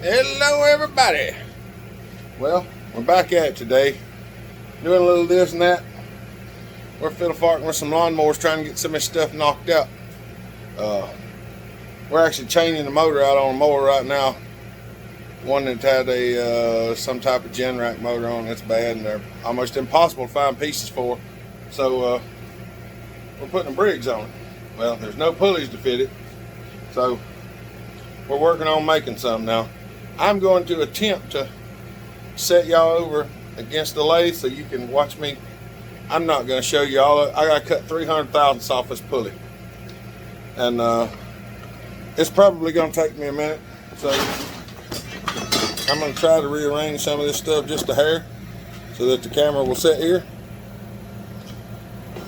Hello everybody. Well, we're back at it today. Doing a little this and that. We're fiddle farting with some lawnmowers trying to get some of this stuff knocked out. We're actually changing the motor out on a mower right now. One that had a some type of Generac motor on. It's bad and they're almost impossible to find pieces for. So we're putting the Briggs on it. Well, there's no pulleys to fit it. So we're working on making some now. I'm going to attempt to set y'all over against the lathe so you can watch me. I'm not going to show you all. I got to cut 300 thousandths off this pulley. And it's probably going to take me a minute. So I'm going to try to rearrange some of this stuff just a hair so that the camera will sit here.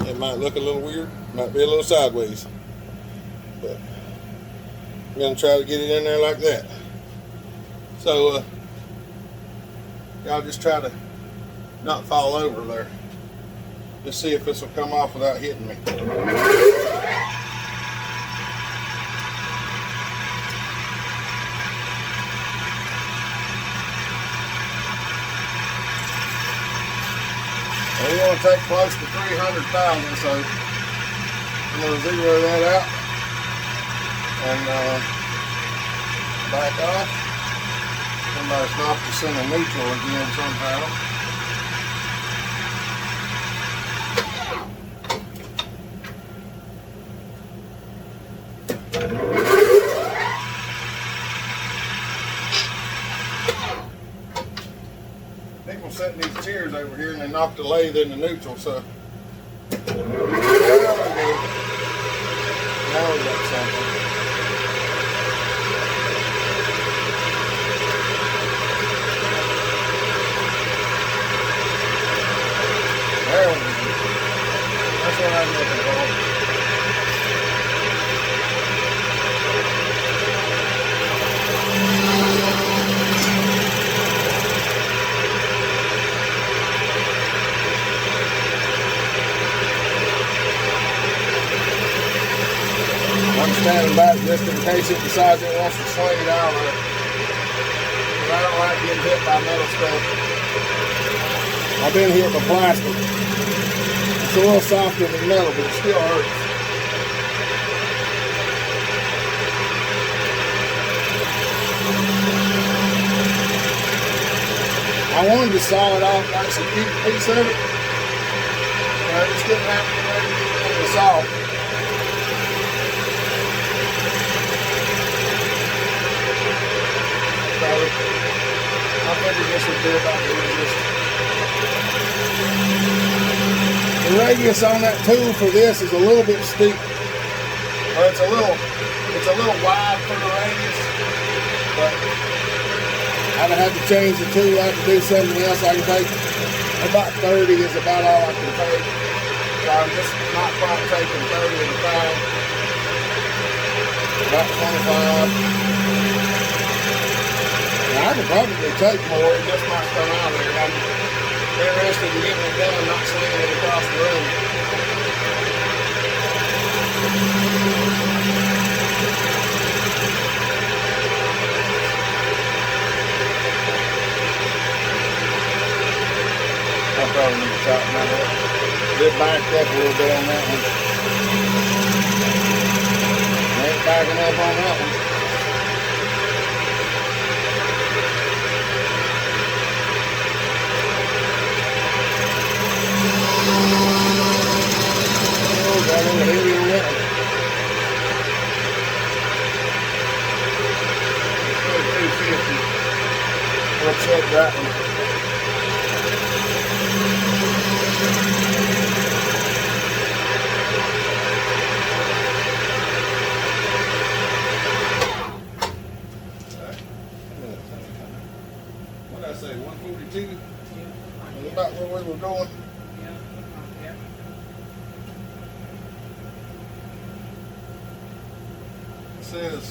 It might look a little weird. Might be a little sideways. But I'm going to try to get it in there like that. So y'all just try to not fall over there. Just see if this will come off without hitting me. We want to take close to 300,000, so I'm going to zero that out and back off. Somebody's knocked us in a neutral again somehow. People setting these chairs over here and they knocked the lathe in the neutral, so there we go. Now we got something. There we go. That's what I'm looking for. I'm standing back just in case it decides it wants to swing it out of it. I don't like getting hit by metal stuff. I've been hit by plastic. It's a little softer than metal, but it still hurts. I wanted to saw it off nice and keep a piece of it, but I just didn't have to get ready to get the saw. I figured this would be about the easiest. The radius on that tool for this is a little bit steep. Or it's a little wide for the radius. But I'd have had to change the tool. I have to do something else. I can take about 30 is about all I can take. So I'm just not quite taking 30 at a time. About 25. I could probably take more, it just might come out of there. I'm interested in getting it done, not slinging it across the room. I probably need to tighten that up. It backed up a little bit on that one. I ain't backing up on that one. Got a little heavy on that one. It's 250. We'll check that one. What did I say, 142? Yeah. About where we were going. Says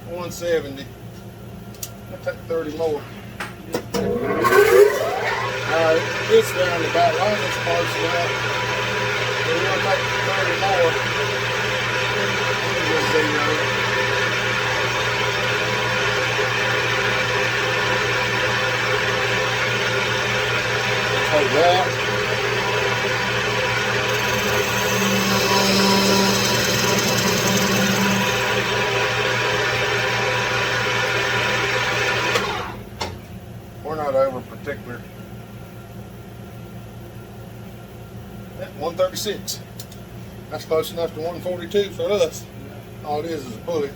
170. I'll take 30 more. Alright, this roundabout, longest part's now. We're going to take 30 more. Hold that. We're not over particular. 136. That's close enough to 142 for us. All it is a pulley.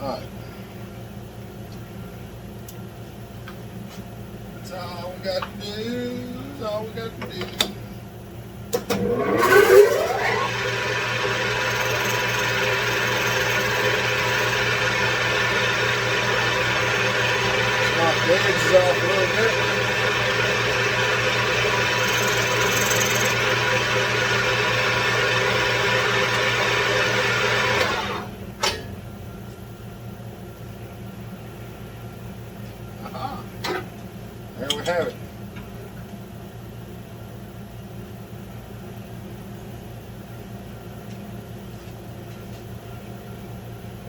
All right. That's all we got to do. That's all we got to do. Knock the edges off a little bit. There we have it.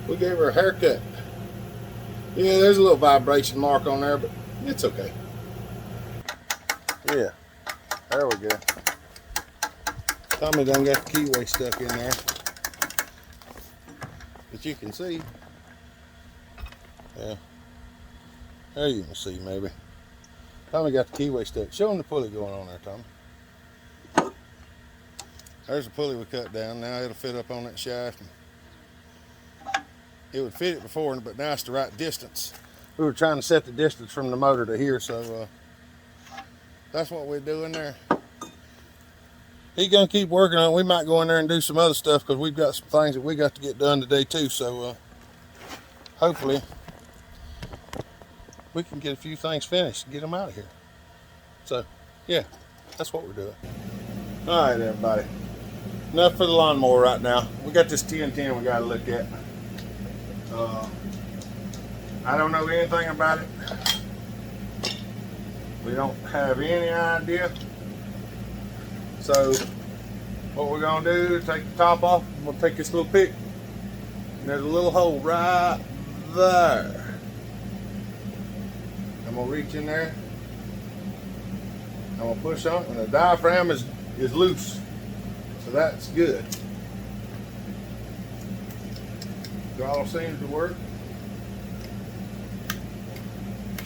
We gave her a haircut. Yeah, there's a little vibration mark on there, but it's okay. Yeah, there we go. Tommy done got the keyway stuck in there. But you can see. Yeah. There you can see maybe. Tommy got the keyway stuck. Show him the pulley going on there, Tommy. There's the pulley we cut down. Now it'll fit up on that shaft. It would fit it before, but now it's the right distance. We were trying to set the distance from the motor to here, so that's what we're doing there. He's gonna keep working on it. We might go in there and do some other stuff because we've got some things that we got to get done today too. So hopefully we can get a few things finished and get them out of here. So yeah, that's what we're doing. All right, everybody. Enough for the lawnmower right now. We got this 1010 we got to look at. I don't know anything about it. We don't have any idea. So what we're gonna do is take the top off. We'll take this little pick. And there's a little hole right there. I'm gonna reach in there. I'm gonna push on it, and the diaphragm is loose. So that's good. Throttle seems to work.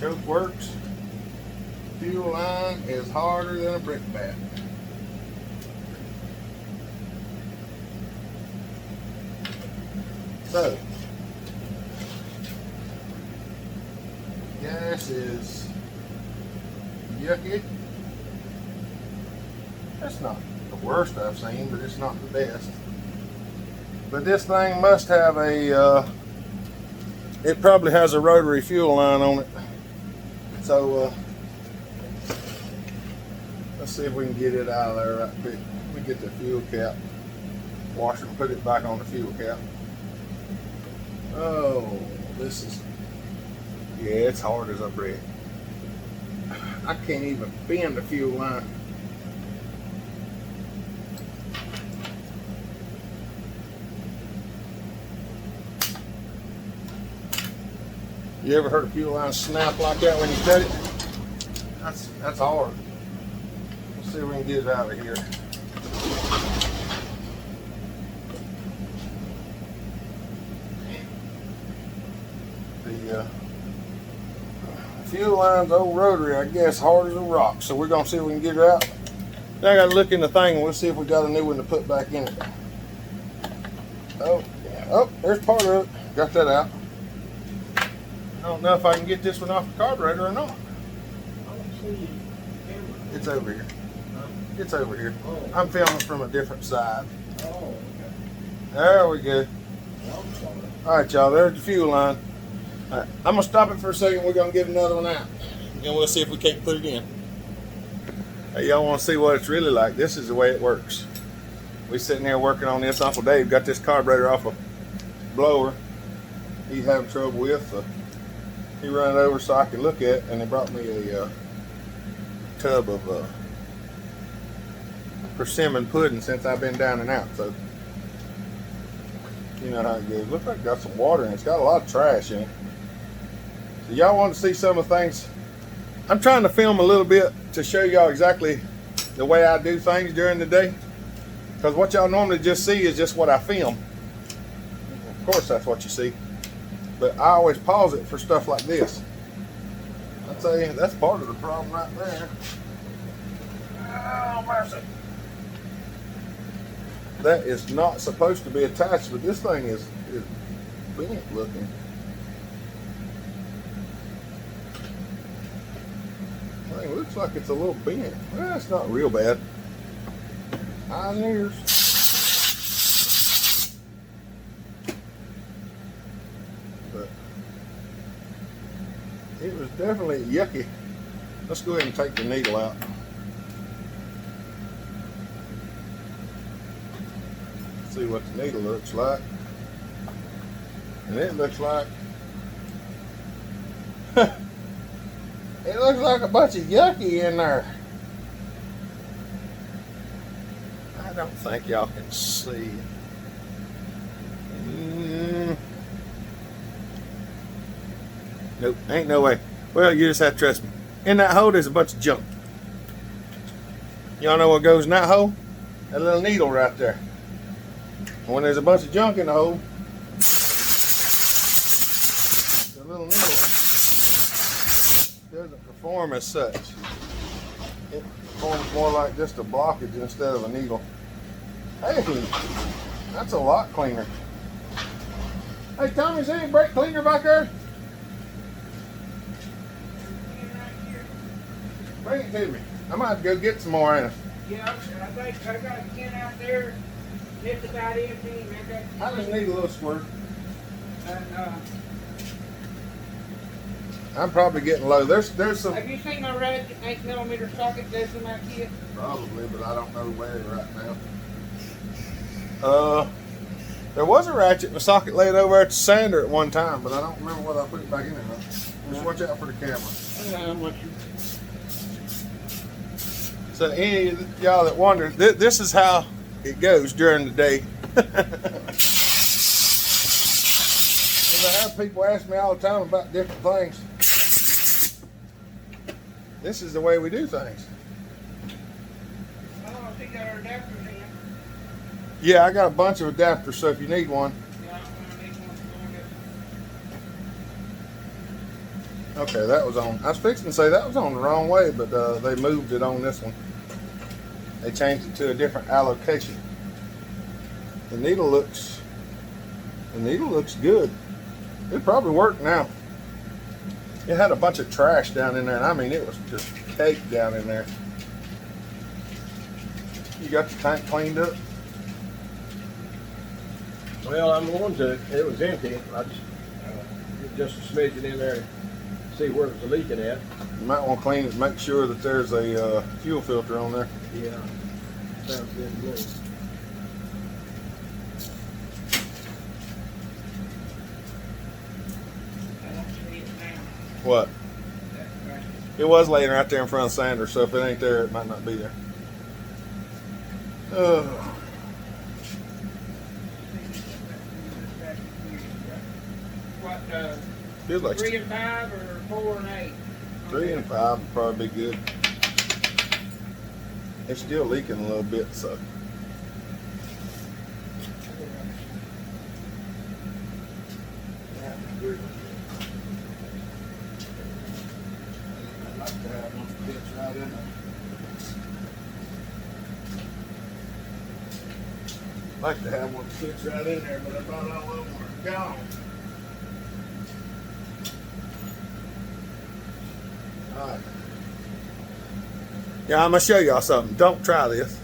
Choke works. Fuel line is harder than a brick bat. So, gas is yucky. That's not the worst I've seen, but it's not the best. But this thing must have a, it probably has a rotary fuel line on it. So, let's see if we can get it out of there right quick. Let me get the fuel cap washer and put it back on the fuel cap. Oh, this is, yeah, it's hard as a brick. I can't even bend the fuel line. You ever heard a fuel line snap like that when you cut it? That's hard. Let's see if we can get it out of here. The fuel line's old rotary, I guess, hard as a rock. So we're gonna see if we can get it out. Now I gotta look in the thing and we'll see if we got a new one to put back in it. Oh, yeah. Oh, there's part of it. Got that out. I don't know if I can get this one off the carburetor or not. It's over here. It's over here. I'm filming from a different side. There we go. All right, y'all, there's the fuel line. All right, I'm gonna stop it for a second. We're gonna get another one out, and we'll see if we can't put it in. Hey, y'all want to see what it's really like? This is the way it works. We sitting here working on this. Uncle Dave got this carburetor off a blower. He's having trouble with. He ran it over so I could look at it, and they brought me a tub of persimmon pudding since I've been down and out. So You know how it goes. Looks like it got some water in it. It's got a lot of trash in it. So y'all want to see some of the things. I'm trying to film a little bit to show y'all exactly the way I do things during the day. Because what y'all normally just see is just what I film. Of course that's what you see. But I always pause it for stuff like this. I'd say that's part of the problem right there. Oh, mercy. That is not supposed to be attached, but this thing is bent looking. Thing looks like it's a little bent. Well, it's not real bad. Eyes and ears. But it was definitely yucky. Let's go ahead and take the needle out. See what the needle looks like. And it looks like it looks like a bunch of yucky in there. I don't think y'all can see. Nope, ain't no way. Well, you just have to trust me. In that hole, there's a bunch of junk. Y'all know what goes in that hole? That little needle right there. And when there's a bunch of junk in the hole, the little needle doesn't perform as such. It performs more like just a blockage instead of a needle. Hey, that's a lot cleaner. Hey, Tommy, is there any brake cleaner back there? Bring it to me. I might have to go get some more in it. Yeah, I think I got a can out there. It's about empty. I just need a little squirt. I'm probably getting low. There's some. Have you seen my red 8mm socket that's in my kit? Probably, but I don't know where right now. There was a ratchet in the socket laid over at the sander at one time, but I don't remember whether I put it back in there. Just watch out for the camera. So any of y'all that wonder, this is how it goes during the day. I have people ask me all the time about different things. This is the way we do things. Oh, I think there are adapters in. Yeah, I got a bunch of adapters, so if you need one. Yeah, I need one. Okay, that was on. I was fixing to say that was on the wrong way, but they moved it on this one. They changed it to a different allocation. The needle looks good. It probably worked now. It had a bunch of trash down in there, and I mean, it was just caked down in there. You got the tank cleaned up? Well, I'm going to. It was empty. I just a smidgen in there to see where it was leaking at. You might want to clean it and make sure that there's a fuel filter on there. Yeah, sounds good to me. I don't see it now. What? That's right. It was laying right there in front of Sanders, so if it ain't there, it might not be there. What, Feels like 3 and 5 or 4 and 8? 3 and 5 would probably be good. It's still leaking a little bit, so. I'd like to have one that fits right in there. I'd like to have one that fits right in there, but about all of them are gone. All right. Yeah, I'm gonna show y'all something. Don't try this.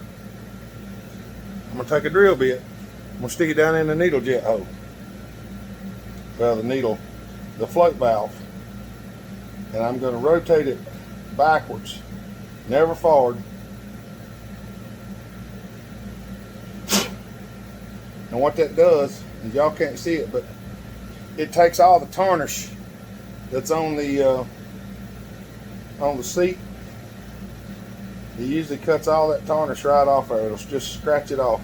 I'm gonna take a drill bit. I'm gonna stick it down in the needle jet hole. Well, the float valve. And I'm gonna rotate it backwards, never forward. And what that does, is y'all can't see it, but it takes all the tarnish that's on the seat. It usually cuts all that tarnish right off there. It'll just scratch it off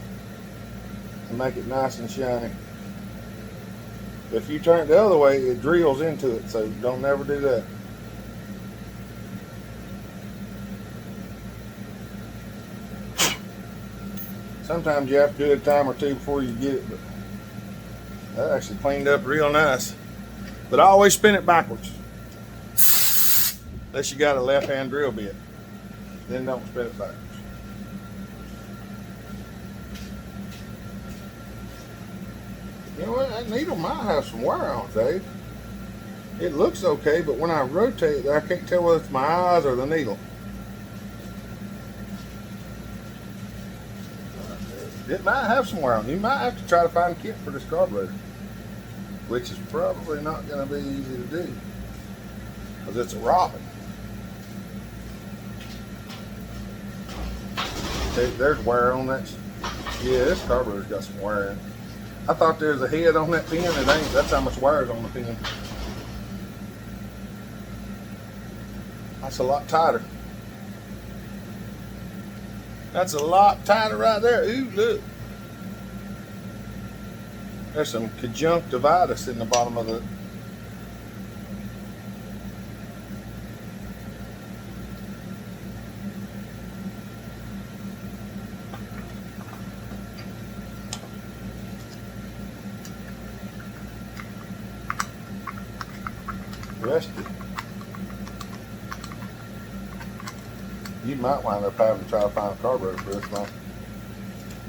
and make it nice and shiny. If you turn it the other way, it drills into it, so don't never do that. Sometimes you have to do it a time or two before you get it, but that actually cleaned up real nice. But I always spin it backwards. Unless you got a left-hand drill bit. Then don't spin it backwards. You know what? That needle might have some wear on it, Dave. It looks okay, but when I rotate it, I can't tell whether it's my eyes or the needle. It might have some wear on it. You might have to try to find a kit for this carburetor, which is probably not going to be easy to do because it's a Robin. There's wear on that. Yeah, this carburetor's got some wear in it. I thought there was a head on that pin. It ain't. That's how much wire is on the pin. That's a lot tighter. That's a lot tighter right there. Ooh, look. There's some conjunctivitis in the bottom of the. Rusty. You might wind up having to try to find a carburetor for this one.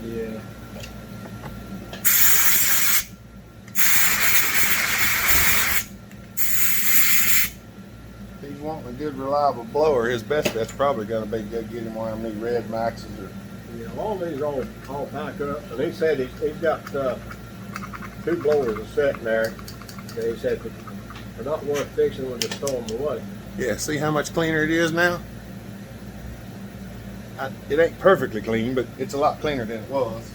Yeah. He's wanting a good, reliable blower. His best bet's probably going to be go get him one of them new Red Maxes or. Yeah, all these are all back up, and he said he's got 2 blowers sitting there. And he said they're not worth fixing. We'll just throw them away. Yeah, see how much cleaner it is now? It ain't perfectly clean, but it's a lot cleaner than it was.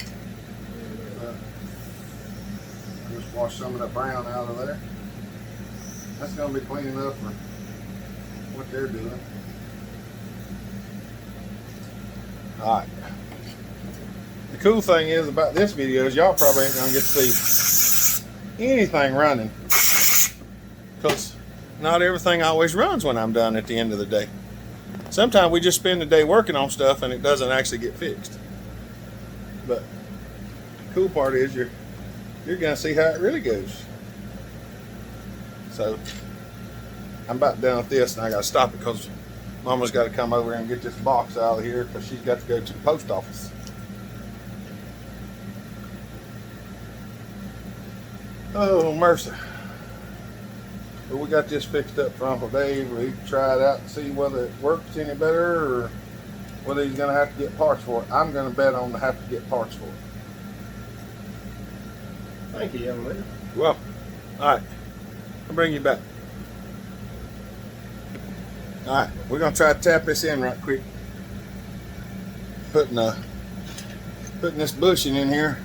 Just wash some of that brown out of there. That's going to be clean enough for what they're doing. Alright. The cool thing is about this video is y'all probably ain't going to get to see anything running. Because not everything always runs when I'm done at the end of the day. Sometimes we just spend the day working on stuff and it doesn't actually get fixed. But the cool part is you're going to see how it really goes. So I'm about done with this and I got to stop it because Mama's got to come over and get this box out of here because she's got to go to the post office. Oh, mercy. But we got this fixed up for Uncle Dave. We can try it out and see whether it works any better or whether he's going to have to get parts for it. I'm going to bet on to have to get parts for it. Thank you, young man. Well, all right. I'll bring you back. All right, we're going to try to tap this in right quick. Putting this bushing in here.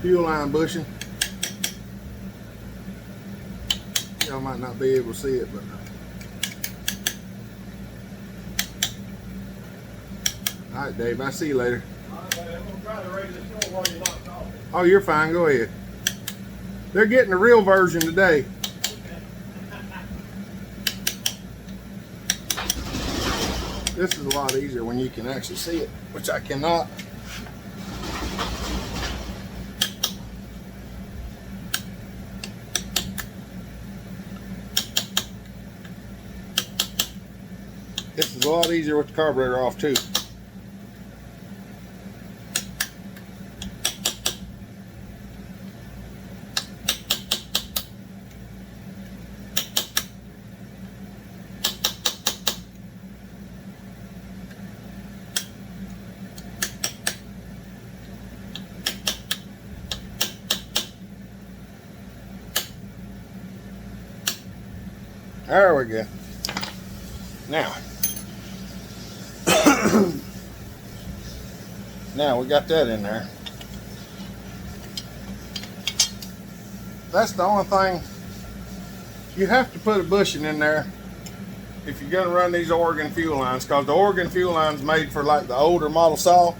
Fuel line bushing. Y'all might not be able to see it, but all right, Dave, I'll see you later. All right, I'm going to try to raise this door while you're not talking. Oh, you're fine. Go ahead. They're getting the real version today. This is a lot easier when you can actually see it, which I cannot. This is a lot easier with the carburetor off too. There we go. Now, now we got that in there. That's the only thing. You have to put a bushing in there if you're going to run these Oregon fuel lines, because the Oregon fuel line's made for like the older model saw.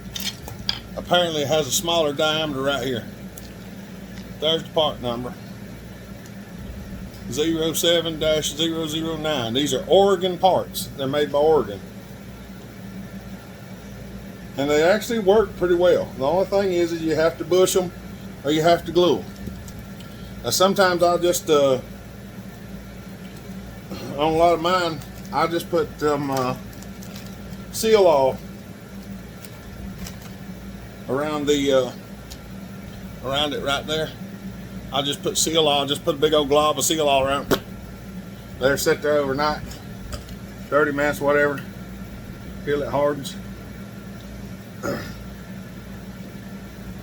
Apparently it has a smaller diameter right here. There's the part number. 07-009. These are Oregon parts. They're made by Oregon. And they actually work pretty well. The only thing is you have to bush them or you have to glue them. Now sometimes I'll just, on a lot of mine, I just put seal oil around the, around it right there. I'll just put seal oil, just put a big old glob of seal oil around it. Let it sit there overnight, 30 minutes, whatever, till it hardens.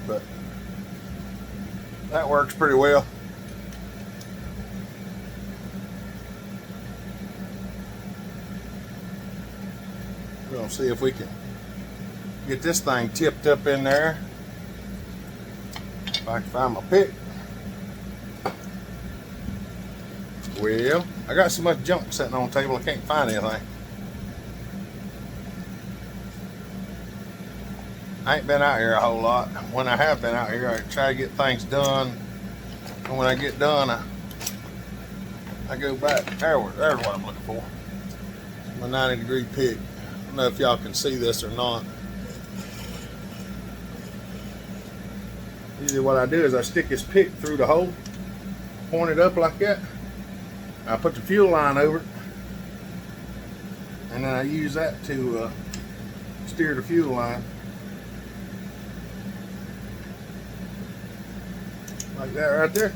But that works pretty well. We're gonna see if we can get this thing tipped up in there. If I can find my pick. Well, I got so much junk sitting on the table I can't find anything. I ain't been out here a whole lot. When I have been out here, I try to get things done. And when I get done, I go back. There's what I'm looking for. My 90-degree pick. I don't know if y'all can see this or not. Usually what I do is I stick this pick through the hole, point it up like that. I put the fuel line over it, and then I use that to steer the fuel line. Like that right there.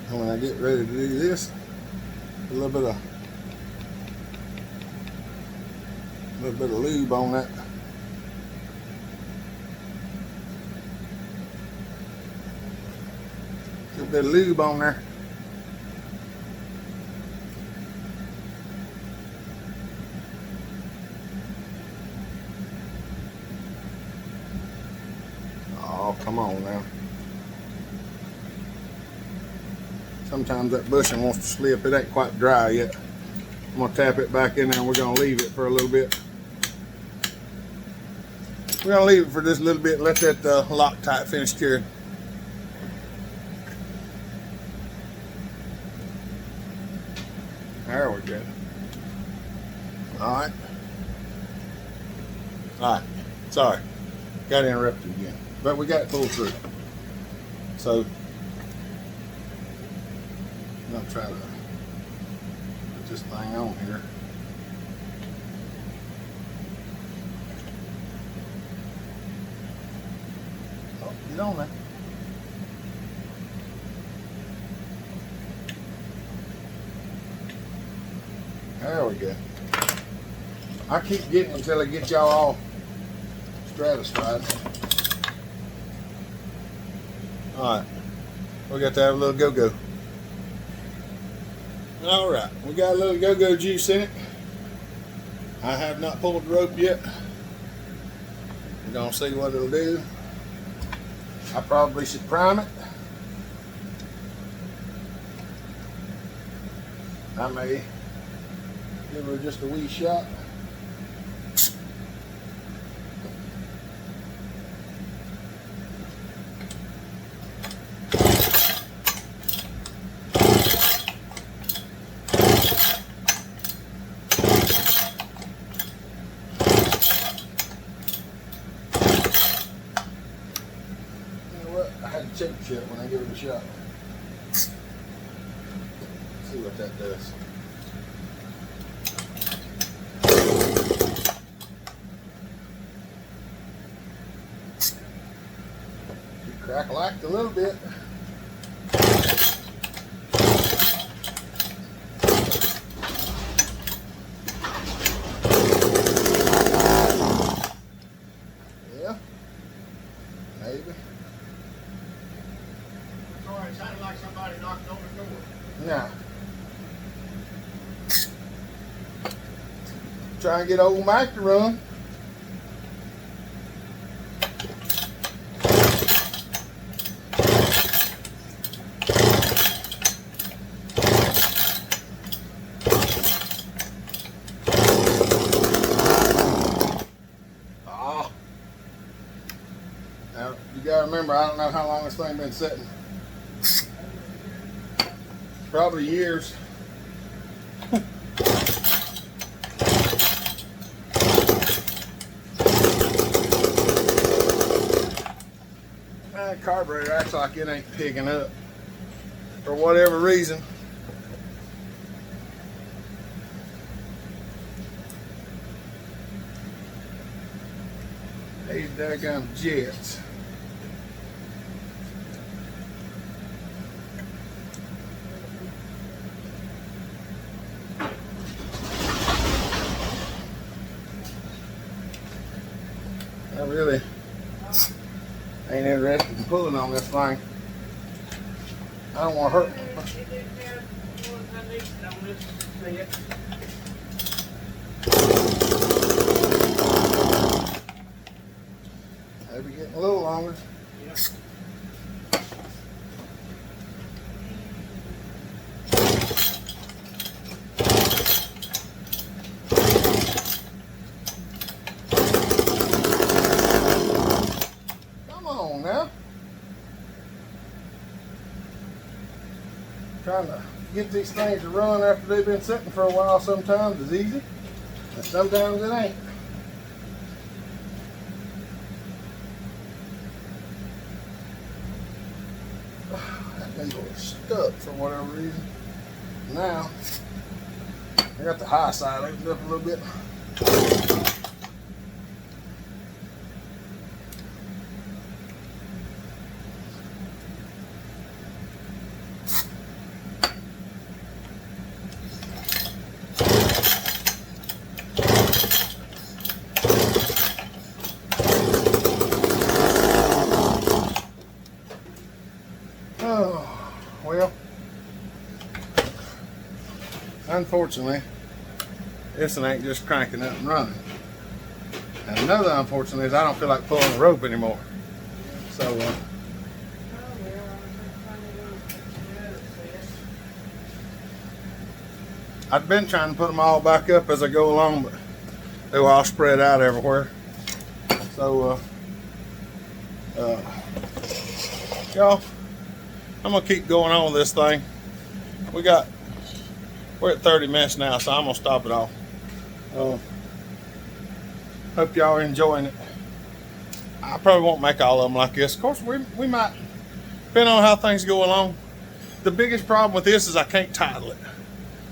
And when I get ready to do this, a little bit of lube on that. A bit of lube on there. Oh, come on now. Sometimes that bushing wants to slip. It ain't quite dry yet. I'm gonna tap it back in there and we're gonna leave it for a little bit. We're gonna leave it for just a little bit and let that Loctite finish curing. There we go. Alright. Alright. Sorry. Got interrupted again. But we got it pulled through. So, I'm going to try to put this thing on here. Oh, get on there. There we go. I keep getting until I get y'all all satisfied. Alright. We got to have a little go-go. Alright. We got a little go-go juice in it. I have not pulled the rope yet. We're going to see what it'll do. I probably should prime it. I may give her just a wee shot. You know what? I had to check the shit when I give it a shot. See what that does. Crack-lacked a little bit. Yeah, maybe. Sorry, it sounded like somebody knocked on the door. Now, try and get old Mike to run. Now, you gotta remember, I don't know how long this thing been sitting. Probably years. That carburetor acts like it ain't picking up for whatever reason. These daggum jets. I really ain't interested in pulling on this thing. I don't want to hurt. Maybe getting a little longer. Come on now. Trying to get these things to run after they've been sitting for a while sometimes is easy, and sometimes it ain't. That thing was stuck for whatever reason. Now, I got the high side opened up a little bit. Oh, well, unfortunately, this one ain't just cranking up and running. And another unfortunately is I don't feel like pulling the rope anymore. So, I've been trying to put them all back up as I go along, but they were all spread out everywhere. So, y'all, I'm gonna keep going on with this thing. We're at 30 minutes now, so I'm gonna stop it off. Hope y'all are enjoying it. I probably won't make all of them like this. Of course, we might, depending on how things go along. The biggest problem with this is I can't title it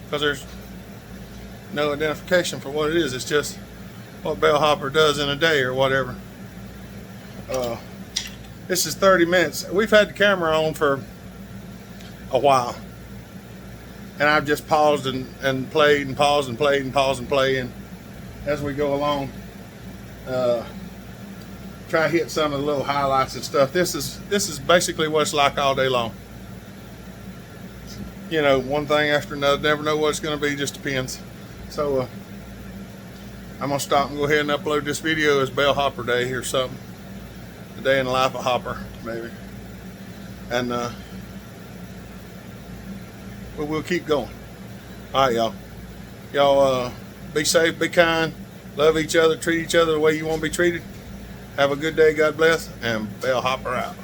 because there's no identification for what it is. It's just what Bellhopper does in a day or whatever. This is 30 minutes. We've had the camera on for a while, and I've just paused and played and paused and played and paused and played, and as we go along, try to hit some of the little highlights and stuff. This is basically what it's like all day long. You know, one thing after another. Never know what it's going to be. Just depends. So I'm gonna stop and go ahead and upload this video as Bellhopper Day or something. The day in the life of Hopper, maybe. And we'll keep going. All right, y'all. Y'all be safe, be kind, love each other, treat each other the way you want to be treated. Have a good day, God bless, and Bellhopper out.